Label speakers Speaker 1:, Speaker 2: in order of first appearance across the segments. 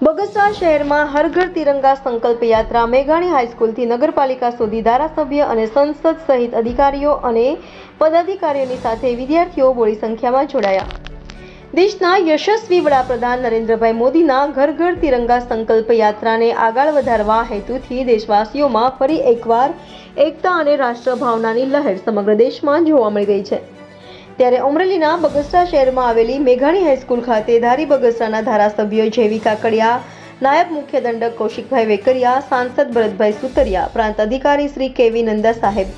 Speaker 1: બગસરા શહેરમાં હર ઘર તિરંગા સંકલ્પ યાત્રા મેઘાણી હાઈસ્કૂલથી નગરપાલિકા સુધી ધારાસભ્ય અને સંસદ સહિત અધિકારીઓ અને પદાધિકારીઓની સાથે વિદ્યાર્થીઓ મોટી સંખ્યામાં જોડાયા। દેશના યશસ્વી વડાપ્રધાન નરેન્દ્રભાઈ મોદીના ઘર ઘર તિરંગા સંકલ્પ યાત્રાને આગળ વધારવા હેતુથી દેશવાસીઓમાં ફરી એકવાર એકતા અને રાષ્ટ્રભાવનાની લહેર સમગ્ર દેશમાં જોવા મળી રહી છે। ત્યારે અમરેલીના બગસરા શહેરમાં આવેલી મેઘાણી હાઈસ્કૂલ ખાતે ધારી બગસરાના ધારાસભ્ય જેવી કાકડિયા, નાયબ મુખ્ય દંડક કૌશિકભાઈ વેકરિયા, સાંસદ ભરતભાઈ સુતરિયા, પ્રાંત અધિકારી શ્રી કેવી નંદા સાહેબ,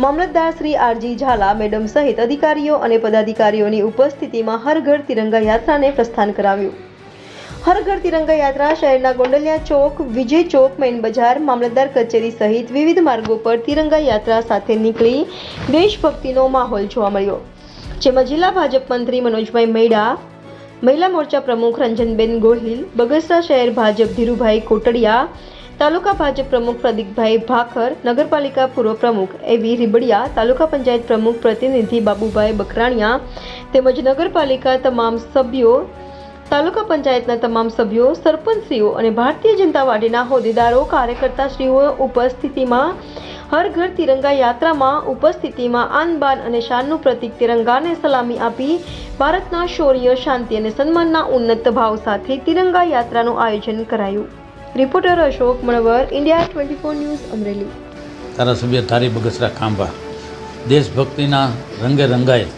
Speaker 1: મામલતદાર શ્રી આરજી ઝાલા મેડમ સહિત અધિકારીઓ અને પદાધિકારીઓની ઉપસ્થિતિમાં હર ઘર તિરંગા યાત્રાને પ્રસ્થાન કરાવ્યું। હર ઘર તિરંગા યાત્રા શહેરના ગોંડલિયા ચોક, વિજય ચોક, મેઇન બજાર, મામલતદાર કચેરી સહિત વિવિધ માર્ગો પર તિરંગા યાત્રા સાથે નીકળી દેશભક્તિનો માહોલ જોવા મળ્યો, જેમાં જિલ્લા ભાજપ મંત્રી મનોજભાઈ મેડા, મહિલા મોરચા પ્રમુખ રંજનબેન ગોહિલ, બગસરા શહેર ભાજપ ધીરુભાઈ કોટડિયા, તાલુકા ભાજપ પ્રમુખ પ્રદીપભાઈ ભાખર, નગરપાલિકા પૂર્વ પ્રમુખ એવી રીબડિયા, તાલુકા પંચાયત પ્રમુખ પ્રતિનિધિ બાબુભાઈ બકરાણિયા તેમજ નગરપાલિકા તમામ સભ્યો, તાલુકા પંચાયતના તમામ સભ્યો, સરપંચશ્રીઓ અને ભારતીય જનતા પાર્ટીના હોદ્દેદારો, કાર્યકર્તાશ્રીઓ ઉપસ્થિતિમાં હર ઘર તિરંગા યાત્રામાં ઉપસ્થિતિમાં આન બાન અને શાનનું પ્રતીક તિરંગાને સલામી આપી ભારતના શૌર્ય, શાંતિ અને સન્માનના ઉન્નત ભાવ સાથે તિરંગા યાત્રાનું આયોજન કરાયું। Reporter Ashok Manvar, India 24 news, Amreli.
Speaker 2: ધારાસભ્ય ધારી બગસરા ખાંભા દેશભક્તિના રંગે રંગાય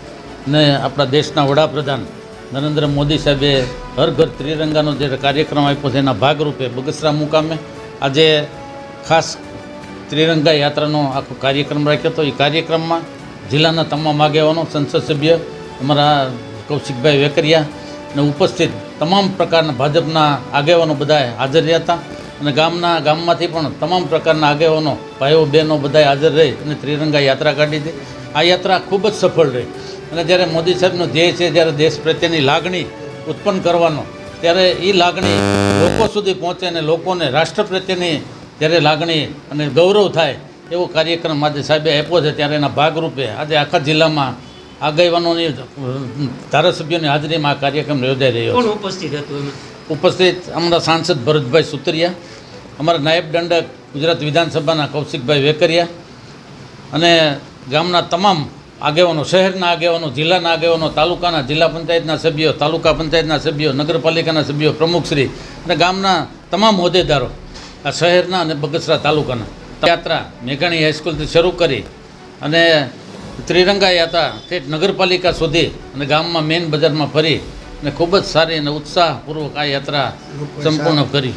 Speaker 2: અને આપણા દેશના વડાપ્રધાન નરેન્દ્ર મોદી સાહેબે હર ઘર ત્રિરંગાનો જે કાર્યક્રમ આપ્યો છે એના ભાગરૂપે બગસરા મુકામે આજે ખાસ ત્રિરંગા યાત્રાનો આખો કાર્યક્રમ રાખ્યો હતો। એ કાર્યક્રમમાં જિલ્લાના તમામ આગેવાનો, સંસદ સભ્ય અમારા કૌશિકભાઈ વેકરિયા અને ઉપસ્થિત તમામ પ્રકારના ભાજપના આગેવાનો બધા હાજર રહ્યા હતા અને ગામમાંથી પણ તમામ પ્રકારના આગેવાનો, ભાઈઓ બહેનો બધા હાજર રહી અને ત્રિરંગા યાત્રા કાઢી હતી। આ યાત્રા ખૂબ જ સફળ રહી અને જ્યારે મોદી સાહેબનો ધ્યેય છે જ્યારે દેશ પ્રત્યેની લાગણી ઉત્પન્ન કરવાનો, ત્યારે એ લાગણી લોકો સુધી પહોંચે અને લોકોને રાષ્ટ્ર પ્રત્યેની જ્યારે લાગણી અને ગૌરવ થાય એવો કાર્યક્રમ આજે સાહેબે આપ્યો છે। ત્યારે એના ભાગરૂપે આજે આખા જિલ્લામાં આગેવાનોની, ધારાસભ્યોની હાજરીમાં આ કાર્યક્રમ યોજાઈ રહ્યો છે। ઉપસ્થિત અમારા સાંસદ ભરતભાઈ સુતરિયા, અમારા નાયબ દંડક ગુજરાત વિધાનસભાના કૌશિકભાઈ વેકરિયા અને ગામના તમામ આગેવાનો, શહેરના આગેવાનો, જિલ્લાના આગેવાનો, તાલુકાના, જિલ્લા પંચાયતના સભ્યો, તાલુકા પંચાયતના સભ્યો, નગરપાલિકાના સભ્યો, પ્રમુખશ્રી અને ગામના તમામ હોદ્દેદારો, આ શહેરના અને બગસરા તાલુકાના યાત્રા મેઘાણી હાઈસ્કૂલથી શરૂ કરી અને ત્રિરંગા યાત્રા ઠેઠ નગરપાલિકા સુધી અને ગામમાં મેઇન બજારમાં ફરી અને ખૂબ જ સારી અને ઉત્સાહપૂર્વક આ યાત્રા સંપૂર્ણ કરી।